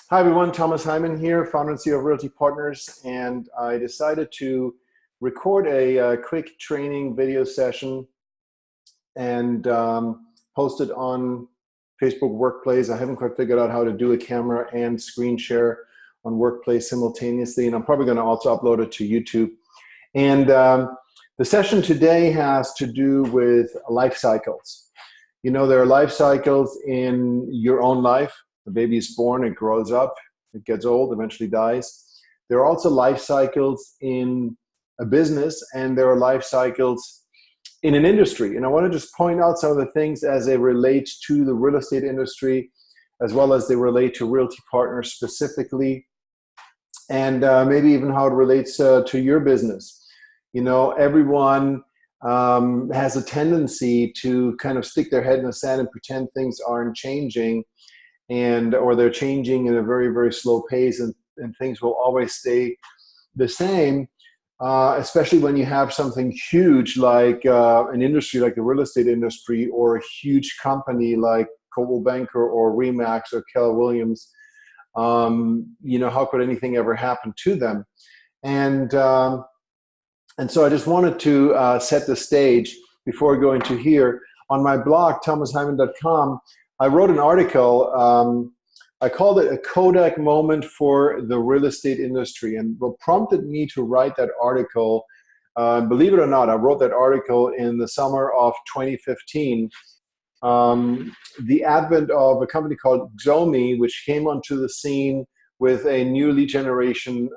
Hi everyone, Thomas Hyman here, founder and CEO of Realty Partners, and I decided to record a quick training video session and post it on Facebook Workplace. I haven't quite figured out how to do a camera and screen share on Workplace simultaneously, and I'm probably going to also upload it to YouTube. And the session today has to do with life cycles. You know, there are life cycles in your own life. The baby is born, it grows up, it gets old, eventually dies. There are also life cycles in a business, and there are life cycles in an industry. And I want to just point out some of the things as they relate to the real estate industry, as well as they relate to Realty Partners specifically, and maybe even how it relates to your business. You know, everyone has a tendency to kind of stick their head in the sand and pretend things aren't changing, or they're changing at a very, very slow pace, and things will always stay the same, especially when you have something huge like an industry like the real estate industry, or a huge company like Coldwell Banker or Remax or Keller Williams. You know, how could anything ever happen to them? And so I just wanted to set the stage before I go into here. On my blog, thomashyman.com, I wrote an article. I called it a Kodak Moment for the real estate industry. And what prompted me to write that article, believe it or not, I wrote that article in the summer of 2015. The advent of a company called Xomi, which came onto the scene with a new lead generation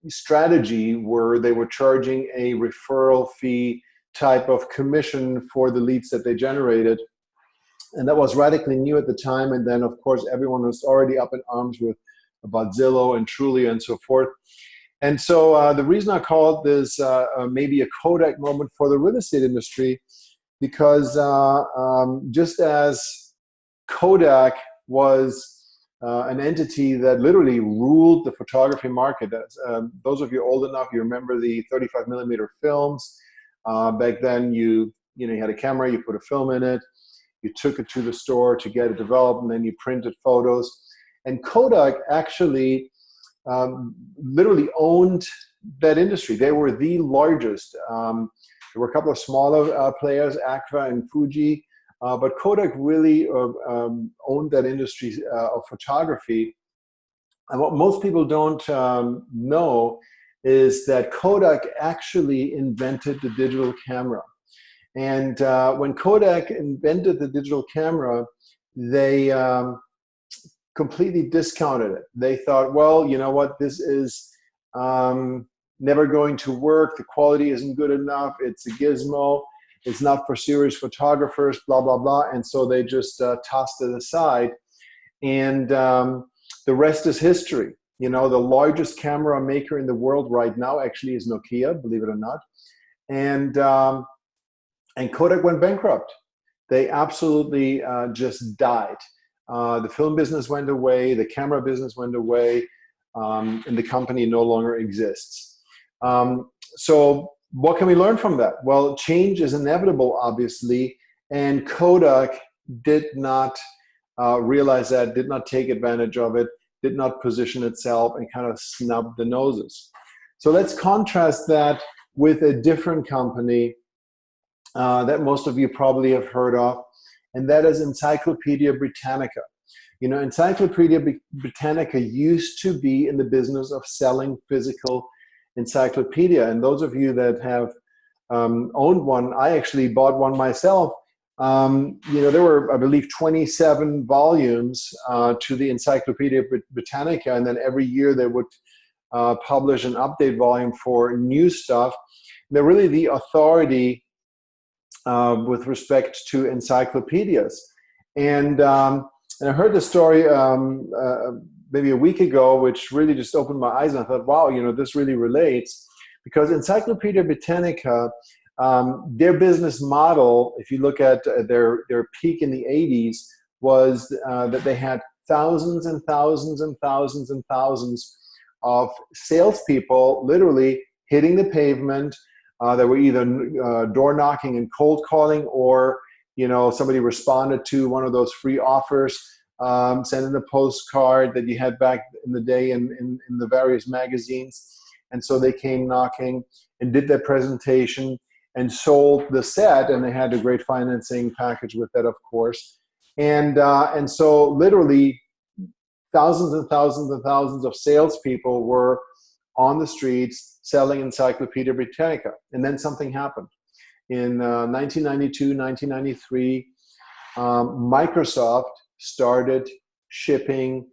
strategy where they were charging a referral fee type of commission for the leads that they generated. And that was radically new at the time. And then, of course, everyone was already up in arms about Zillow and Trulia and so forth. And so the reason I called this maybe a Kodak moment for the real estate industry, because just as Kodak was an entity that literally ruled the photography market. Those of you old enough, you remember the 35 millimeter films. Back then, you had a camera, you put a film in it, you took it to the store to get it developed, and then you printed photos. And Kodak actually literally owned that industry. They were the largest. There were a couple of smaller players, Agfa and Fuji, but Kodak really owned that industry of photography. And what most people don't know is that Kodak actually invented the digital camera. And when Kodak invented the digital camera, they completely discounted it. They thought, well, you know what, this is never going to work. The quality isn't good enough. It's a gizmo. It's not for serious photographers, blah, blah, blah. And so they just tossed it aside. And the rest is history. You know, the largest camera maker in the world right now actually is Nokia, believe it or not. And Kodak went bankrupt. They absolutely just died. The film business went away, the camera business went away, and the company no longer exists. So what can we learn from that? Well, change is inevitable, obviously, and Kodak did not realize that, did not take advantage of it, did not position itself, and kind of snubbed the noses. So let's contrast that with a different company that most of you probably have heard of, and that is Encyclopedia Britannica. You know, Encyclopedia Britannica used to be in the business of selling physical encyclopedia. And those of you that have owned one, I actually bought one myself. You know, there were, I believe, 27 volumes to the Encyclopedia Britannica, and then every year they would publish an update volume for new stuff. They're really the authority with respect to encyclopedias. And I heard the story maybe a week ago, which really just opened my eyes, and I thought, wow, you know, this really relates, because Encyclopedia Britannica, their business model, if you look at their peak in the 80s, was that they had thousands and thousands and thousands and thousands of salespeople literally hitting the pavement. That were either door knocking and cold calling, or, you know, somebody responded to one of those free offers send in a postcard that you had back in the day in the various magazines. And so they came knocking and did their presentation and sold the set, and they had a great financing package with that, of course. And so literally thousands and thousands and thousands of salespeople were on the streets selling Encyclopedia Britannica. And then something happened. In 1992, 1993, Microsoft started shipping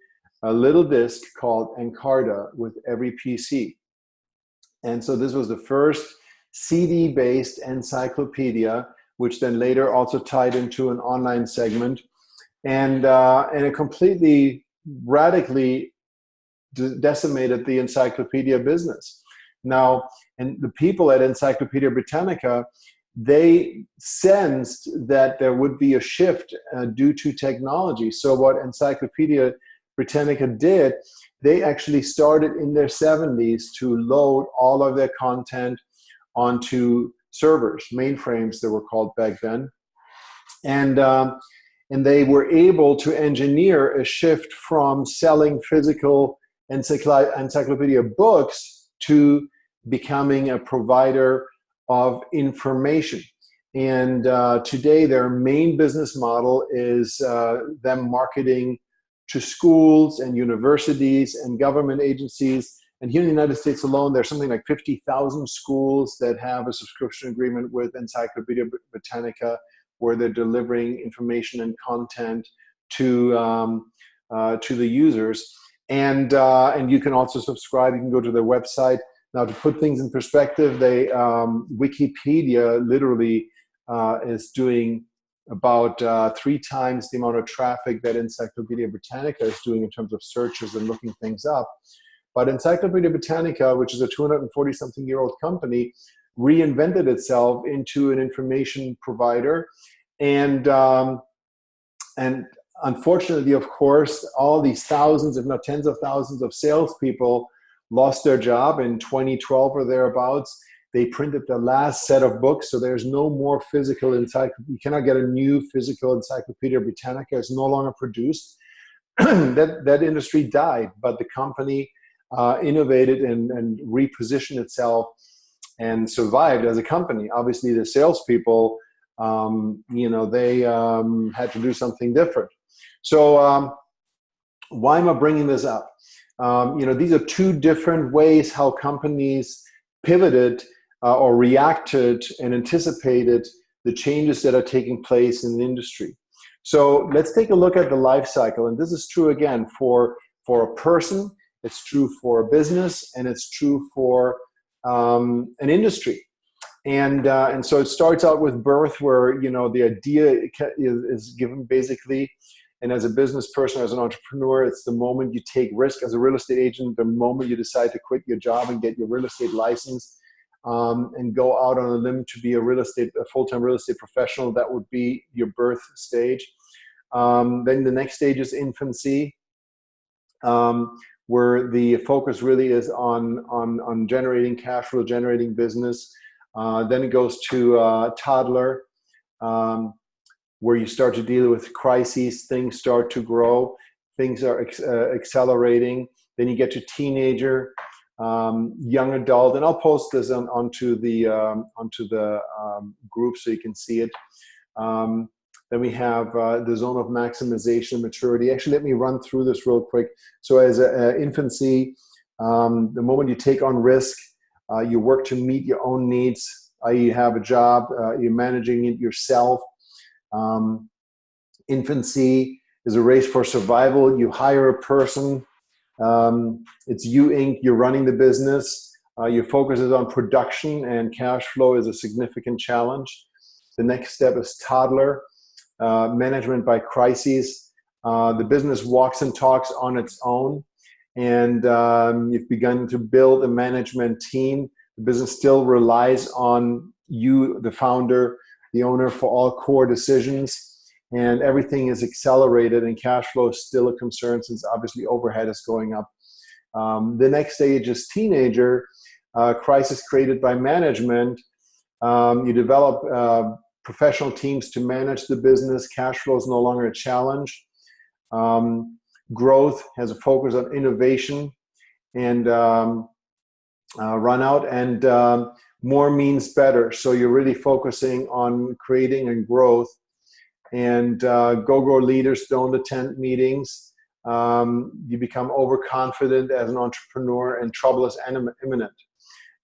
a little disc called Encarta with every PC. And so this was the first CD-based encyclopedia, which then later also tied into an online segment. And it completely, radically decimated the encyclopedia business. Now, and the people at Encyclopedia Britannica, they sensed that there would be a shift due to technology. So what Encyclopedia Britannica did, they actually started in their 70s to load all of their content onto servers, mainframes they were called back then. And they were able to engineer a shift from selling physical encyclopedia books to becoming a provider of information. And today their main business model is them marketing to schools and universities and government agencies. And here in the United States alone, there's something like 50,000 schools that have a subscription agreement with Encyclopedia Britannica, where they're delivering information and content to the users. And you can also subscribe. You can go to their website. Now, to put things in perspective, Wikipedia literally is doing about 3 times the amount of traffic that Encyclopedia Britannica is doing in terms of searches and looking things up. But Encyclopedia Britannica, which is a 240-something-year-old company, reinvented itself into an information provider. And unfortunately, of course, all these thousands, if not tens of thousands of salespeople lost their job in 2012 or thereabouts. They printed the last set of books, so there's no more physical encyclopedia. You cannot get a new physical Encyclopedia Britannica. It's no longer produced. that industry died, but the company innovated and repositioned itself and survived as a company. Obviously, the salespeople, they had to do something different. So why am I bringing this up? These are 2 different ways how companies pivoted or reacted and anticipated the changes that are taking place in the industry. So let's take a look at the life cycle. And this is true, again, for a person, it's true for a business, and it's true for an industry. And so it starts out with birth, where, the idea is given basically. And as a business person, as an entrepreneur, it's the moment you take risk. As a real estate agent, the moment you decide to quit your job and get your real estate license and go out on a limb to be a full-time real estate professional, that would be your birth stage. Then the next stage is infancy, where the focus really is on generating cash flow, generating business. Then it goes to toddler, where you start to deal with crises, things start to grow, things are accelerating. Then you get to teenager, young adult, and I'll post this onto the group so you can see it. Then we have the zone of maximization, maturity. Actually, let me run through this real quick. So as infancy, the moment you take on risk, you work to meet your own needs, i.e. you have a job, you're managing it yourself. Infancy is a race for survival. You hire a person. It's you, Inc. You're running the business. Your focus is on production, and cash flow is a significant challenge. The next step is toddler, management by crises. The business walks and talks on its own, and you've begun to build a management team. The business still relies on you, the founder, the owner, for all core decisions, and everything is accelerated, and cash flow is still a concern since obviously overhead is going up. The next stage is teenager, crisis created by management. You develop professional teams to manage the business. Cash flow is no longer a challenge. Growth has a focus on innovation and run out, and more means better. So you're really focusing on creating and growth. And go-go leaders don't attend meetings. You become overconfident as an entrepreneur, and trouble is imminent.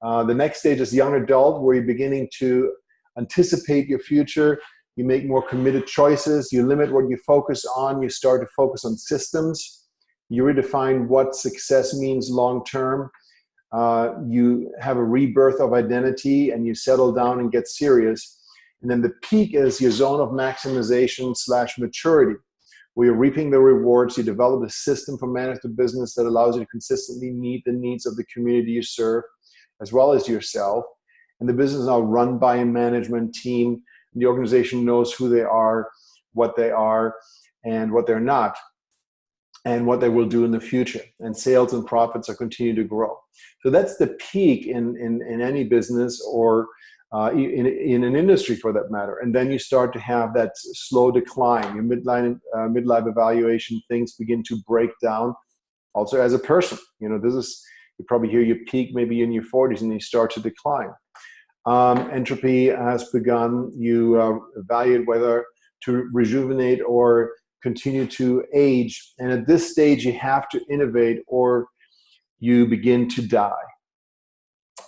The next stage is young adult, where you're beginning to anticipate your future. You make more committed choices. You limit what you focus on. You start to focus on systems. You redefine what success means long term. You have a rebirth of identity, and you settle down and get serious. And then the peak is your zone of maximization / maturity, where you're reaping the rewards. You develop a system for managing the business that allows you to consistently meet the needs of the community you serve, as well as yourself. And the business is now run by a management team. The organization knows who they are, and what they're not, and what they will do in the future. And sales and profits are continuing to grow. So that's the peak in any business, or in an industry for that matter. And then you start to have that slow decline. Your midlife evaluation, things begin to break down. Also as a person, you probably hear your peak maybe in your 40s, and you start to decline. Entropy has begun. You evaluate whether to rejuvenate or continue to age. And at this stage, you have to innovate, or you begin to die.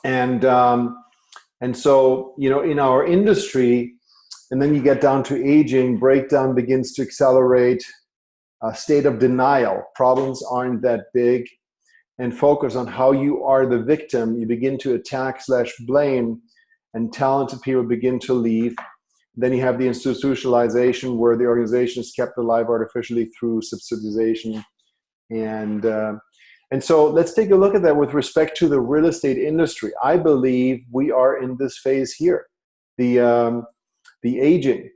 And so, in our industry, and then you get down to aging, breakdown begins to accelerate, a state of denial. Problems aren't that big, and focus on how you are the victim. You begin to attack / blame, and talented people begin to leave. Then you have the institutionalization, where the organization is kept alive artificially through subsidization. And so let's take a look at that with respect to the real estate industry. I believe we are in this phase here, the aging.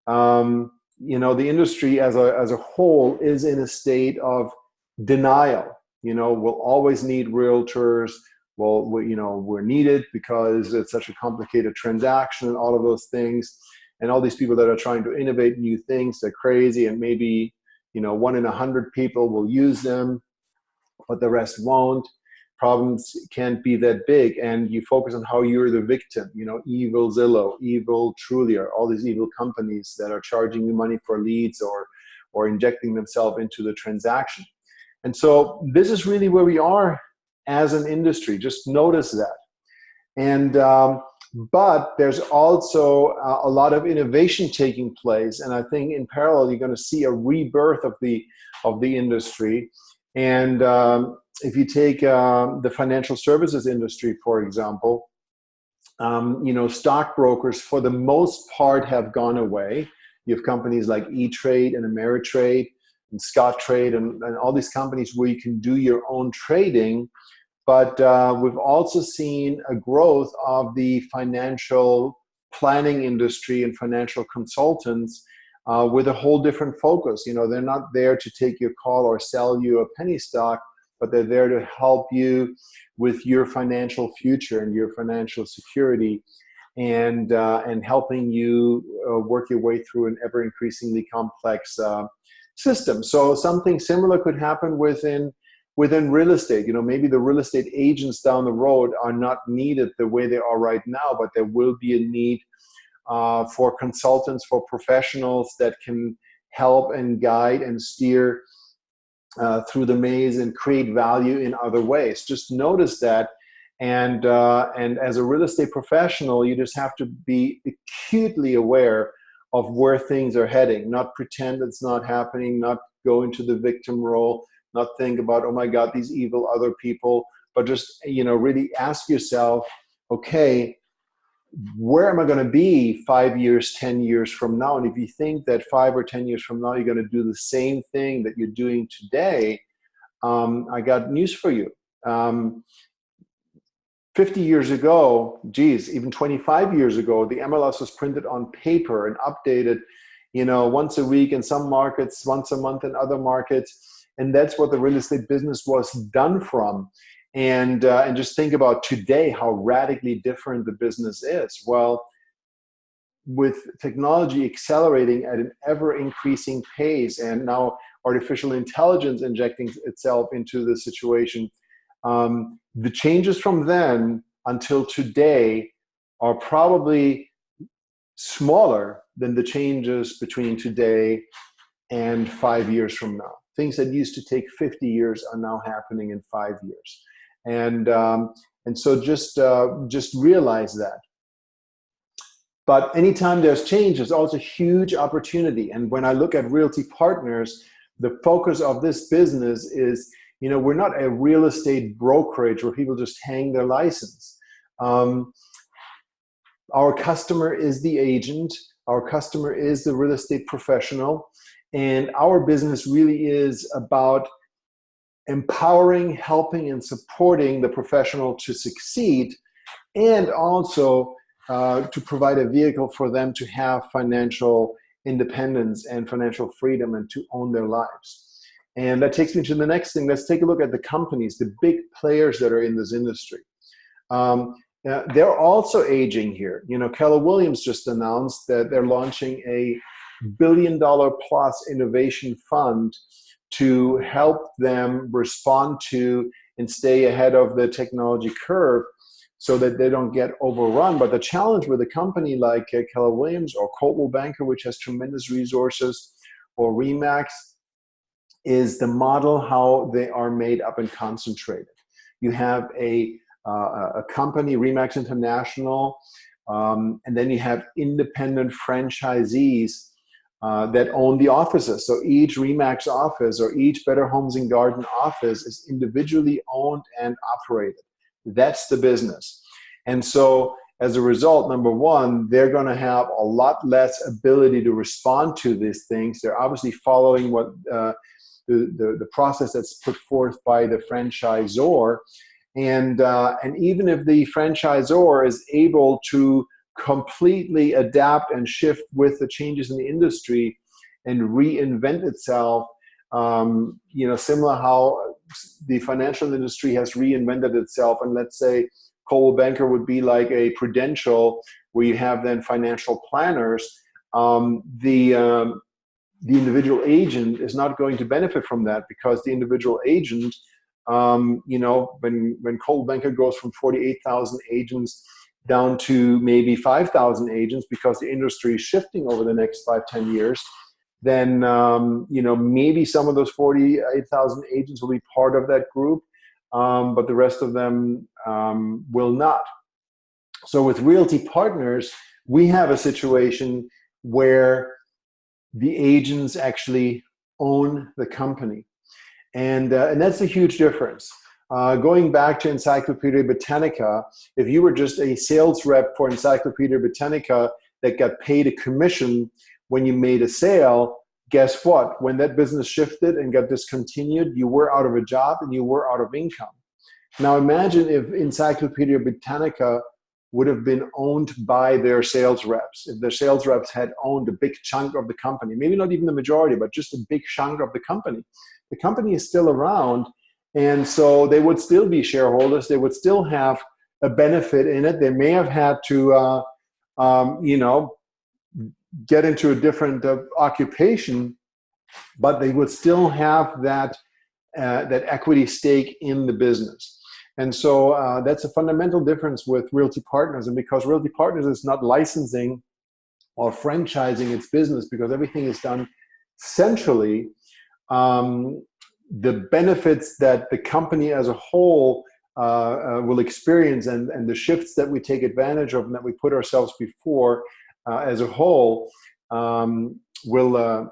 The industry as a whole is in a state of denial. We'll always need realtors. Well, we're needed because it's such a complicated transaction, and all of those things. And all these people that are trying to innovate new things, they're crazy, and maybe 1 in 100 people will use them, but the rest won't. Problems can't be that big, and you focus on how you're the victim. Evil Zillow, evil Trulia, all these evil companies that are charging you money for leads or injecting themselves into the transaction. And so this is really where we are as an industry. Just notice that. And but there's also a lot of innovation taking place, and I think in parallel you're going to see a rebirth of the industry. And if you take the financial services industry, for example, stockbrokers for the most part have gone away. You have companies like E-Trade and Ameritrade and Scottrade and all these companies where you can do your own trading. But we've also seen a growth of the financial planning industry and financial consultants with a whole different focus. They're not there to take your call or sell you a penny stock, but they're there to help you with your financial future and your financial security, and helping you work your way through an ever increasingly complex system. So something similar could happen within real estate. Maybe the real estate agents down the road are not needed the way they are right now, but there will be a need for consultants, for professionals that can help and guide and steer through the maze and create value in other ways. Just notice that. And as a real estate professional, you just have to be acutely aware of where things are heading, not pretend it's not happening, not go into the victim role, not think about, oh my God, these evil other people, but just, really ask yourself, okay, where am I going to be 5 years, 10 years from now? And if you think that 5 or 10 years from now, you're going to do the same thing that you're doing today, I got news for you. 50 years ago, even 25 years ago, the MLS was printed on paper and updated, once a week in some markets, once a month in other markets. And that's what the real estate business was done from. And just think about today, how radically different the business is. Well, with technology accelerating at an ever increasing pace, and now artificial intelligence injecting itself into the situation, the changes from then until today are probably smaller than the changes between today and 5 years from now. Things that used to take 50 years are now happening in 5 years. And so just realize that. But anytime there's change, there's also huge opportunity. And when I look at Realty Partners, the focus of this business is, we're not a real estate brokerage where people just hang their license. Our customer is the agent. Our customer is the real estate professional. And our business really is about empowering, helping, and supporting the professional to succeed, and also to provide a vehicle for them to have financial independence and financial freedom and to own their lives. And that takes me to the next thing. Let's take a look at the companies, the big players that are in this industry. They're also aging here. Keller Williams just announced that they're launching a $1 billion plus innovation fund to help them respond to and stay ahead of the technology curve so that they don't get overrun. But the challenge with a company like Keller Williams or Coldwell Banker, which has tremendous resources, or RE/MAX, is the model how they are made up and concentrated. You have a company, RE/MAX International, and then you have independent franchisees that own the offices. So each RE/MAX office or each Better Homes and Garden office is individually owned and operated. That's the business. And so as a result, number one, they're going to have a lot less ability to respond to these things. They're obviously following what the process that's put forth by the franchisor. And even if the franchisor is able to completely adapt and shift with the changes in the industry and reinvent itself, similar how the financial industry has reinvented itself. And let's say Coldwell Banker would be like a Prudential, where you have then financial planners. The individual agent is not going to benefit from that, because the individual agent, when Coldwell Banker goes from 48,000 agents down to maybe 5,000 agents, because the industry is shifting over the next 5-10 years, then maybe some of those 48,000 agents will be part of that group, but the rest of them will not. So with Realty Partners, we have a situation where the agents actually own the company. And that's a huge difference. Going back to Encyclopedia Britannica, if you were just a sales rep for Encyclopedia Britannica that got paid a commission when you made a sale, guess what? When that business shifted and got discontinued, you were out of a job and you were out of income. Now imagine if Encyclopedia Britannica would have been owned by their sales reps. If their sales reps had owned a big chunk of the company, maybe not even the majority, but just a big chunk of the company is still around. And so they would still be shareholders. They would still have a benefit in it. They may have had to, get into a different occupation, but they would still have that equity stake in the business. And so that's a fundamental difference with Realty Partners. And because Realty Partners is not licensing or franchising its business, because everything is done centrally, the benefits that the company as a whole will experience, and the shifts that we take advantage of and that we put ourselves before as a whole will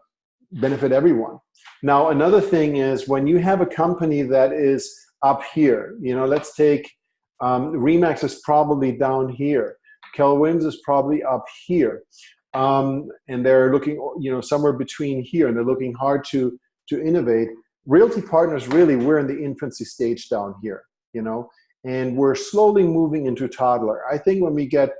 benefit everyone. Now, another thing is, when you have a company that is up here, let's take RE/MAX is probably down here. Keller Williams is probably up here. And they're looking, somewhere between here, and they're looking hard to innovate. Realty Partners, really, we're in the infancy stage down here, and we're slowly moving into toddler. I think when we get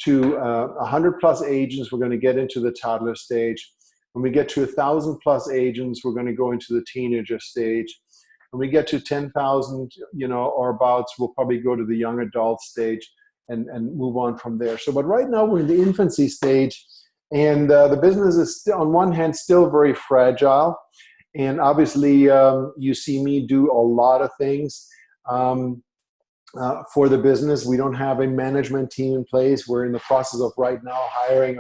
to 100 plus agents, we're going to get into the toddler stage. When we get to 1,000 plus agents, we're going to go into the teenager stage. When we get to 10,000, or abouts, we'll probably go to the young adult stage. and move on from there. So, but right now we're in the infancy stage, and the business is still, on one hand, still very fragile. And obviously, you see me do a lot of things for the business. We don't have a management team in place. We're in the process of right now hiring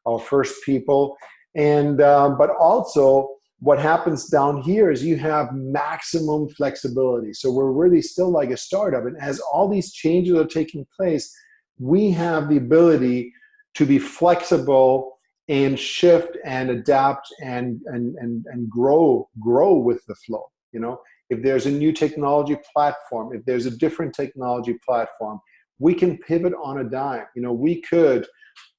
our first people. And but also, what happens down here is you have maximum flexibility. So we're really still like a startup. And as all these changes are taking place, we have the ability to be flexible and shift and adapt and grow with the flow. You know, if there's a new technology platform, if there's a different technology platform, we can pivot on a dime. You know, we could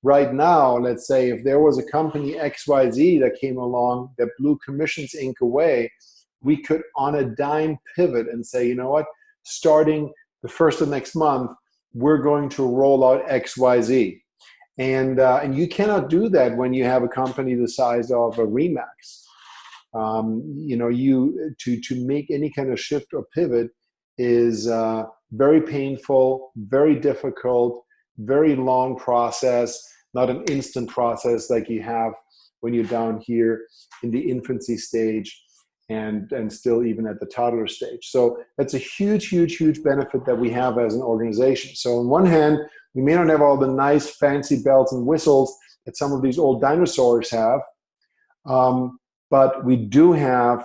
right now, let's say if there was a company XYZ that came along that blew Commissions Inc. away, we could on a dime pivot and say, you know what, starting the first of next month, we're going to roll out XYZ. And you cannot do that when you have a company the size of a Remax. You know, to make any kind of shift or pivot is very painful, very difficult, very long process, not an instant process like you have when you're down here in the infancy stage and still even at the toddler stage. So that's a huge, huge, huge benefit that we have as an organization. So on one hand, we may not have all the nice fancy bells and whistles that some of these old dinosaurs have, but we do have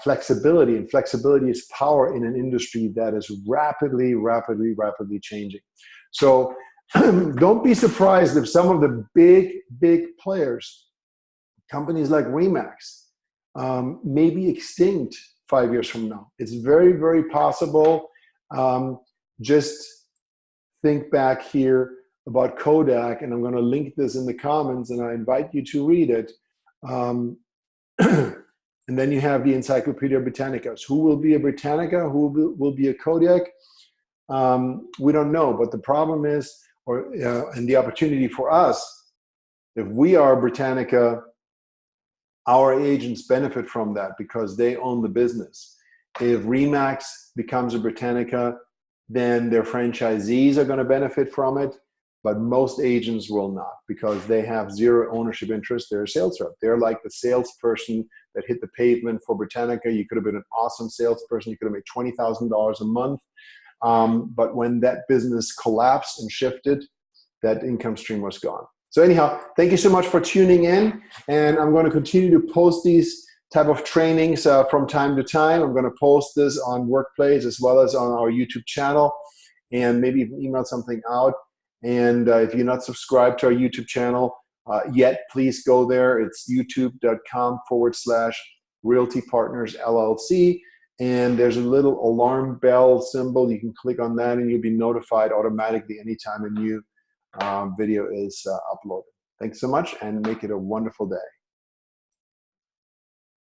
flexibility, and flexibility is power in an industry that is rapidly, rapidly, rapidly changing. So don't be surprised if some of the big players, companies like Remax, may be extinct 5 years from now. It's very, very possible. Just think back here about Kodak, and I'm going to link this in the comments, and I invite you to read it. And then you have the Encyclopedia Britannica. Who will be a Britannica? Who will be a Kodak? We don't know, but the problem is, and the opportunity for us, if we are Britannica, our agents benefit from that because they own the business. If Remax becomes a Britannica, then their franchisees are going to benefit from it, but most agents will not because they have zero ownership interest. They're a sales rep. They're like the salesperson that hit the pavement for Britannica. You could have been an awesome salesperson. You could have made $20,000 a month. But when that business collapsed and shifted, that income stream was gone. So anyhow, thank you so much for tuning in. And I'm going to continue to post these type of trainings from time to time. I'm going to post this on Workplace as well as on our YouTube channel, and maybe even email something out. And if you're not subscribed to our YouTube channel yet, please go there. It's youtube.com/Realty Partners LLC. And there's a little alarm bell symbol. You can click on that and you'll be notified automatically anytime a new video is uploaded. Thanks so much and make it a wonderful day.